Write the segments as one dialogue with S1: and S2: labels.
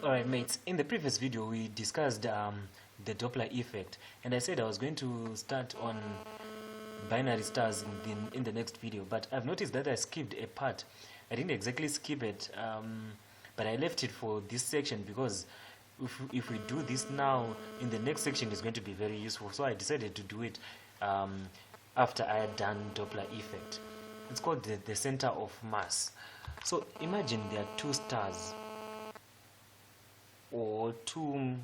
S1: Alright mates, in the previous video we discussed the Doppler effect, and I said I was going to start on binary stars in the next video, but I've noticed that I skipped a part. I didn't exactly skip it, but I left it for this section because if we do this now, in the next section is going to be very useful, so I decided to do it after I had done Doppler effect. It's called the center of mass. So imagine there are two stars, or two,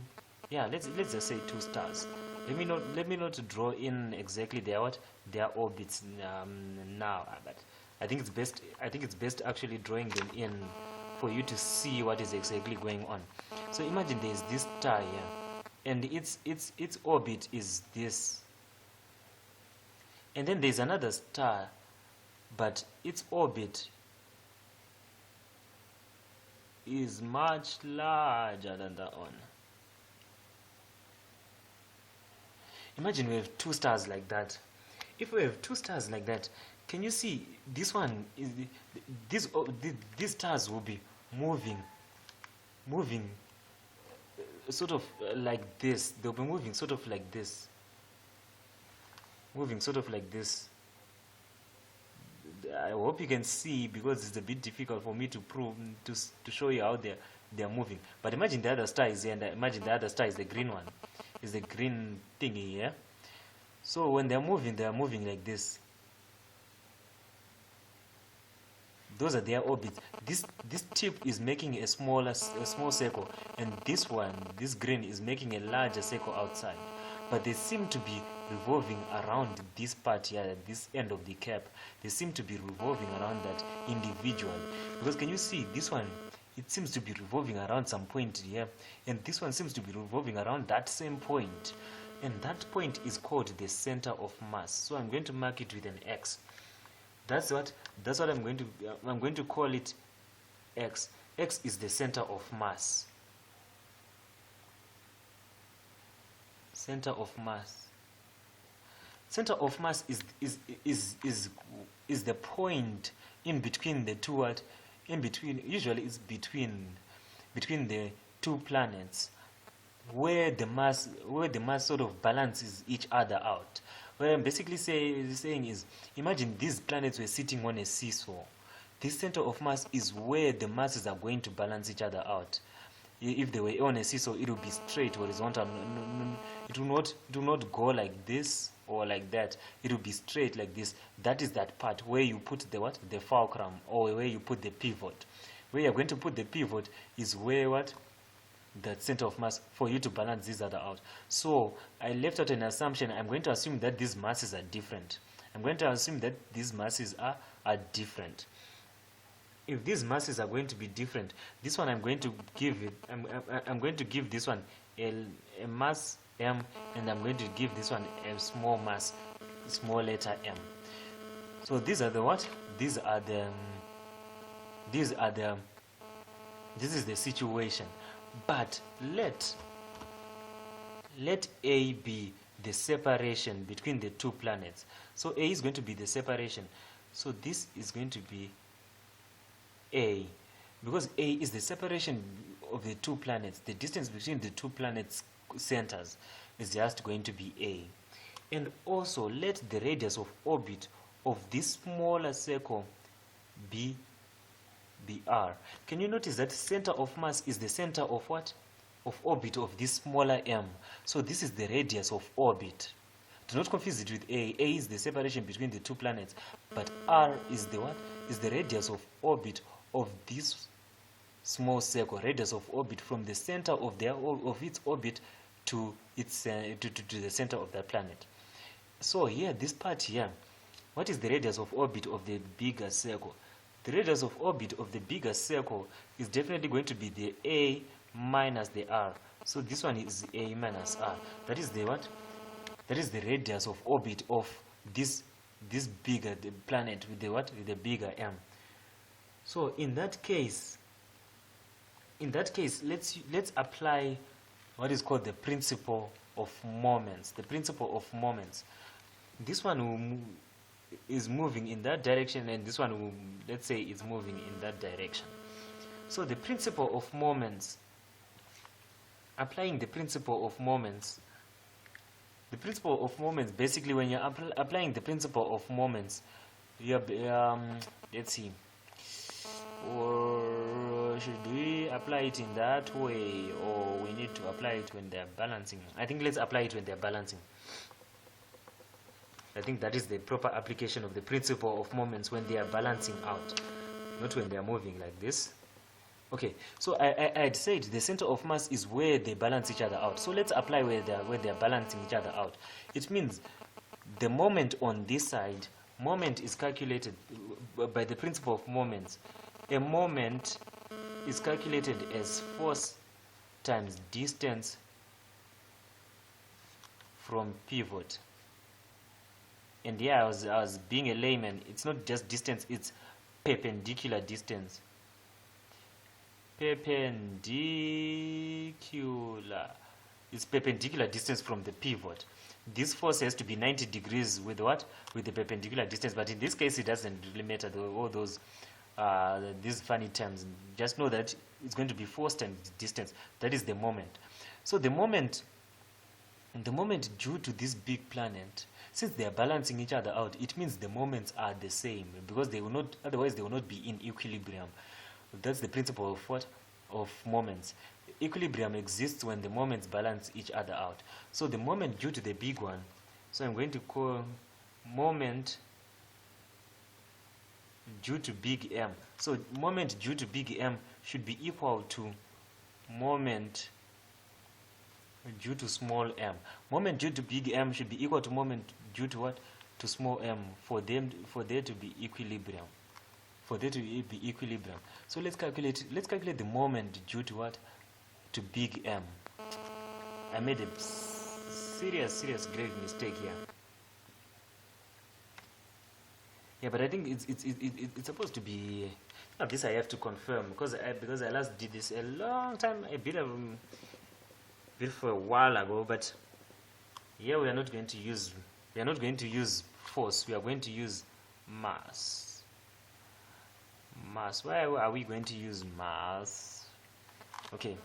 S1: yeah, let's just say two stars. Let me not draw in exactly their orbits now, but I think it's best actually drawing them in for you to see what is exactly going on. So imagine there is this star here, and its orbit is this, and then there's another star, but its orbit is much larger than that one. Imagine we have two stars like that. If we have two stars like that, can you see this one is these stars will be moving sort of like this. They'll be moving sort of like this, I hope you can see, because it's a bit difficult for me to prove to show you how they're moving. But imagine the other star is here, and imagine the other star is the green one, is the green thingy here. So when they're moving like this. Those are their orbits. This tip is making a small circle, and this one, this green, is making a larger circle outside. But they seem to be revolving around this part here, this end of the cap. They seem to be revolving around that individually. Because can you see this one? It seems to be revolving around some point here, and this one seems to be revolving around that same point. And that point is called the center of mass. So I'm going to mark it with an X. That's what I'm going to call it X. X is the center of mass. Center of mass. Center of mass is the point in between the two usually it's between the two planets, where the mass sort of balances each other out. What I'm basically saying is, imagine these planets were sitting on a seesaw. This center of mass is where the masses are going to balance each other out. If they were on a seesaw, it will be straight, horizontal. It will not go like this or like that. It will be straight like this. That is that part where you put the fulcrum, or where you put the pivot. Where you're going to put the pivot is where that center of mass, for you to balance these other out. So I left out an assumption. I'm going to assume that these masses are different. I'm going to assume that these masses are different. If these masses are going to be different, this one I'm going to give it. I'm going to give this one a mass m, and I'm going to give this one a small mass, small letter m. So these are the what? This is the situation. But let A be the separation between the two planets. So A is going to be the separation. So this is going to be A, because A is the separation of the two planets. The distance between the two planets' centers is just going to be A. And also let the radius of orbit of this smaller circle be R. Can you notice that center of mass is the center of what? Of orbit of this smaller m. So this is the radius of orbit. Do not confuse it with A. A is the separation between the two planets, but R is the what? Is the radius of orbit of this small circle. Radius of orbit from the center of its orbit to its to the center of that planet. So here, this part here, what is the radius of orbit of the bigger circle? The radius of orbit of the bigger circle is definitely going to be the A minus the R. So this one is A minus R. That is the what? That is the radius of orbit of this bigger planet with the what? With the bigger M. So in that case, let's apply what is called the principle of moments. The principle of moments. This one is moving in that direction, and this one will, let's say, is moving in that direction. So the principle of moments applying the principle of moments. The principle of moments, basically, when you're applying the principle of moments, you're let's see, or should we apply it in that way, or we need to apply it when they're balancing? I think let's apply it when they're balancing. I think that is the proper application of the principle of moments, when they are balancing out, not when they are moving like this. Okay, so I had said the center of mass is where they balance each other out. So let's apply where they're balancing each other out. It means the moment on this side, moment is calculated by the principle of moments. A moment is calculated as force times distance from pivot. And yeah, I was being a layman. It's not just distance, it's perpendicular distance. Perpendicular. It's perpendicular distance from the pivot. This force has to be 90 degrees with what? With the perpendicular distance. But in this case, it doesn't really matter, all those these funny terms. Just know that it's going to be force times distance. That is the moment. So the moment due to this big planet, since they are balancing each other out, it means the moments are the same, because they will not, otherwise they will not be in equilibrium. That's the principle of what? Of moments. Equilibrium exists when the moments balance each other out. So the moment due to the big one, so I'm going to call moment due to big M. So moment due to big M should be equal to moment due to small m. Moment due to big M should be equal to moment due to what? To small m, for there to be equilibrium. For there to be equilibrium. So let's calculate the moment due to what? To big M. I made a serious grave mistake here. Yeah, but I think it's supposed to be. Now this I have to confirm, because I last did this a long time, a bit for a while ago. But here we are not going to use force. We are going to use mass. Mass. Why are we going to use mass? Okay.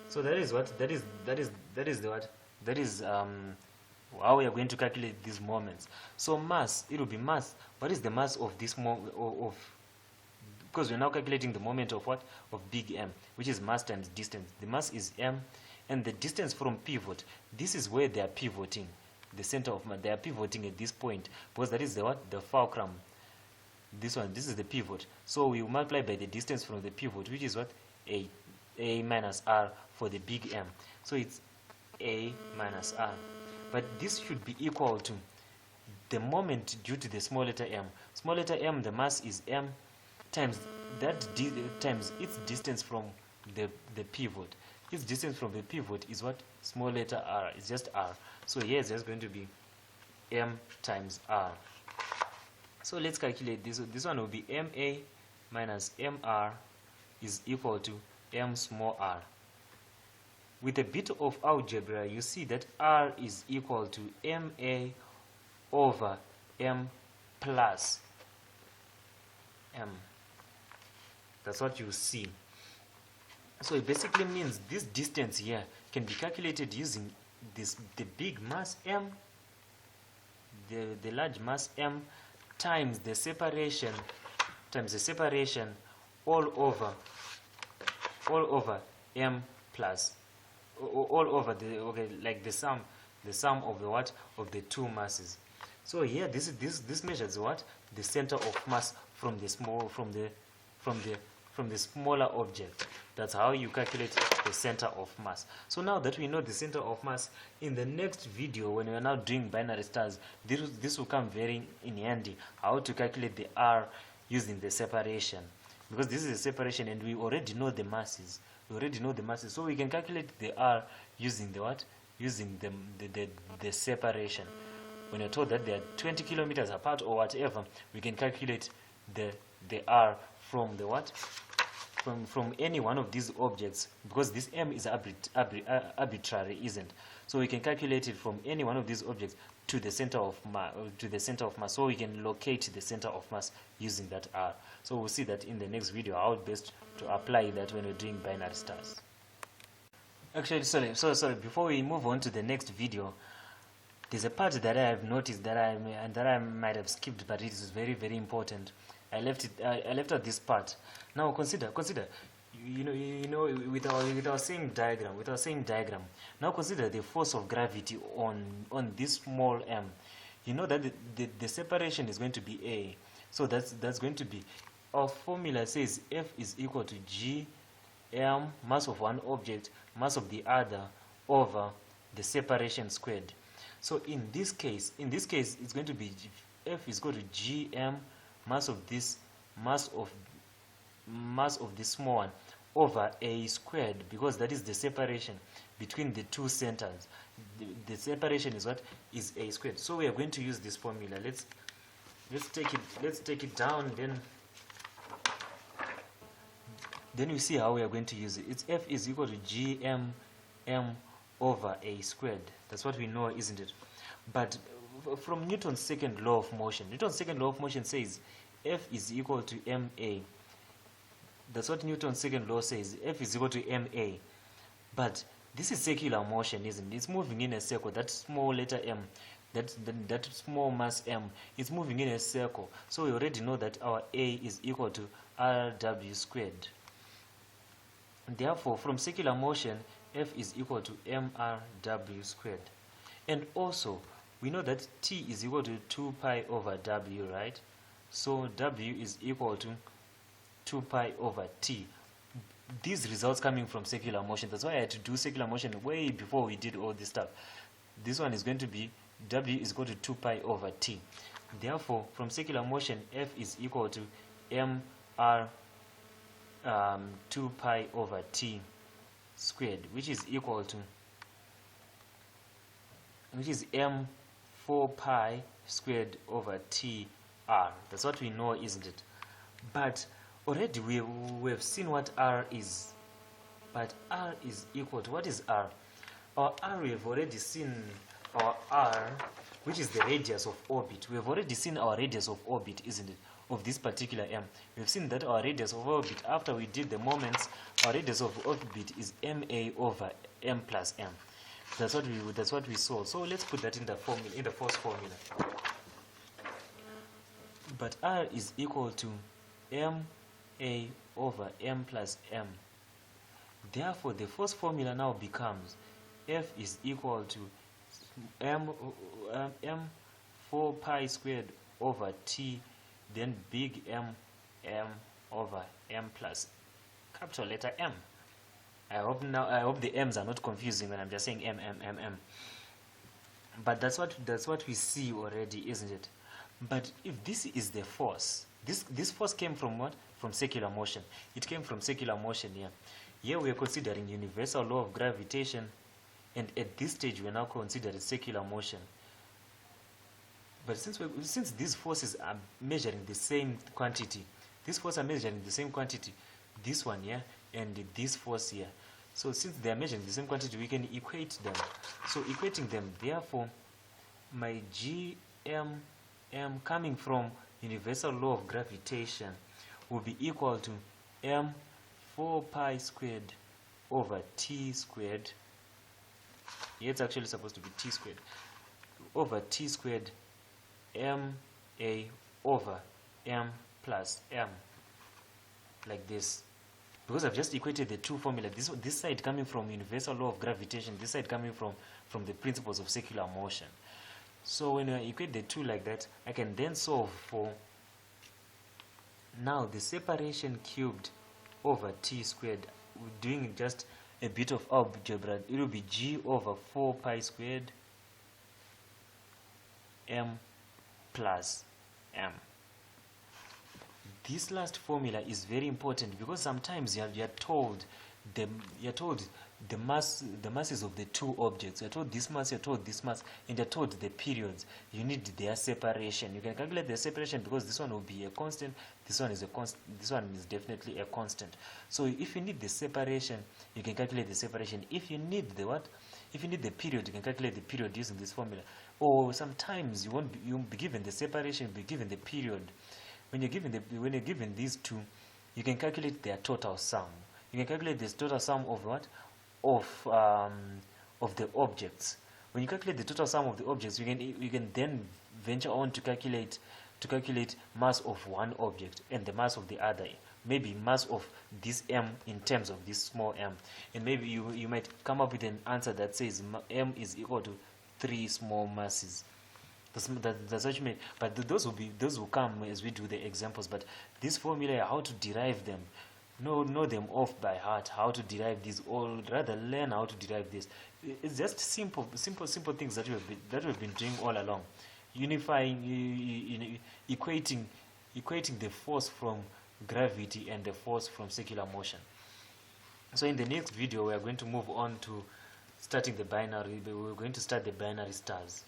S1: So that is how we are going to calculate these moments. So mass, it will be mass. What is the mass of this because we're now calculating the moment of what? Of big M, which is mass times distance. The mass is M, and the distance from pivot, this is where they are pivoting. The center of mass, they are pivoting at this point, because that is the what? The fulcrum. This is the pivot. So we will multiply by the distance from the pivot, which is what? A minus R for the big M. So it's A minus R. But this should be equal to the moment due to the small letter m. Small letter m, the mass is m, times times its distance from the pivot. Its distance from the pivot is what? Small letter r. It's just r. So here it's just going to be m times r. So let's calculate this. This one will be ma minus mr is equal to m small r. With a bit of algebra, you see that r is equal to ma over m plus m. That's what you see. So it basically means this distance here can be calculated using the big mass m, the large mass m, times the separation all over m plus all over the sum of the what? Of the two masses. So here this measures what? The center of mass from the smaller object. That's how you calculate the center of mass. So now that we know the center of mass, in the next video when we are now doing binary stars, this will come very in handy, how to calculate the R using the separation, because this is a separation and we already know the masses. So we can calculate the R using the what? Using the separation. When you're told that they are 20 kilometers apart or whatever, we can calculate the R from the what? From any one of these objects, because this m is arbitrary, isn't? So we can calculate it from any one of these objects to the center of mass. So we can locate the center of mass using that R. So we'll see that in the next video how best to apply that when we're doing binary stars. Actually, sorry. Before we move on to the next video, there's a part that I have noticed that I might have skipped, but it is very, very important. I left out this part. Now consider. With our same diagram. Now consider the force of gravity on this small m. You know that the separation is going to be a. So that's going to be, our formula says F is equal to g m, mass of one object, mass of the other, over the separation squared. So in this case it's going to be F is equal to gm, mass of this small one, over a squared, because that is the separation between the two centers. The separation is what? Is a squared. So we are going to use this formula. Let's take it down, then we see how we are going to use it. It's F is equal to gm m over a squared. That's what we know, isn't it? But from Newton's second law of motion says F is equal to ma. That's what Newton's second law says. F is equal to ma. But this is circular motion, isn't it? It's moving in a circle. That small letter m, that small mass m, is moving in a circle. So we already know that our a is equal to rw squared. Therefore, from circular motion, F is equal to mrw squared. And also, we know that T is equal to 2 pi over W, right? So W is equal to 2 pi over T. These results coming from circular motion. That's why I had to do circular motion way before we did all this stuff. This one is going to be W is equal to 2 pi over T. Therefore, from circular motion, F is equal to mr 2 pi over T squared, which is equal to, m 4 pi squared over T r. That's what we know, isn't it? But already we have seen what r is. But r is equal to, what is r? Our r, we have already seen our r, which is the radius of orbit. We have already seen our radius of orbit, isn't it? Of this particular m. We've seen that our radius of orbit, after we did the moments, our radius of orbit is ma over m plus m. That's what we saw. So let's put that in the formula, in the first formula. But r is equal to ma over m plus m. Therefore, the first formula now becomes F is equal to m 4 pi squared over T, then big M over m plus capital letter M. I hope the M's are not confusing when I'm just saying m. But that's what we see already, isn't it? But if this is the force, this force came from what? From circular motion. It came from circular motion here. Here we are considering universal law of gravitation, and at this stage we are now considering circular motion. But since these forces are measuring the same quantity, this one here and this force here. So since they are measuring the same quantity, we can equate them. So equating them, therefore, my gm coming from universal law of gravitation will be equal to m 4 pi squared over T squared. Here it's actually supposed to be T squared over T squared ma over m plus m, like this, because I've just equated the two formulas. This side coming from universal law of gravitation, this side coming from the principles of circular motion. So when I equate the two like that, I can then solve for now the separation cubed over T squared. We're doing just a bit of algebra. It will be g over 4 pi squared m plus m. This last formula is very important, because sometimes you're told the masses of the two objects. You're told this mass, you're told this mass, and you're told the periods. You need their separation. You can calculate their separation because this one will be a constant, this one is a constant, this one is definitely a constant. So if you need the separation, you can calculate the separation. If you need the what? If you need the period, you can calculate the period using this formula. Or sometimes you won't be given the separation, you'll be given the period. When you're given these two, you can calculate their total sum. You can calculate this total sum of what? of the objects. When you calculate the total sum of the objects, you can then venture on to calculate mass of one object and the mass of the other. Maybe mass of this m in terms of this small m, and maybe you might come up with an answer that says m is equal to 3 small masses. That's what you mean. But those will come as we do the examples. But this formula, how to derive them, know them off by heart. How to derive these, or rather learn how to derive this. It's just simple things that we've been doing all along. Unifying, equating the force from gravity and the force from circular motion. So in the next video, we are going to move on to starting the binary. We're going to start the binary stars.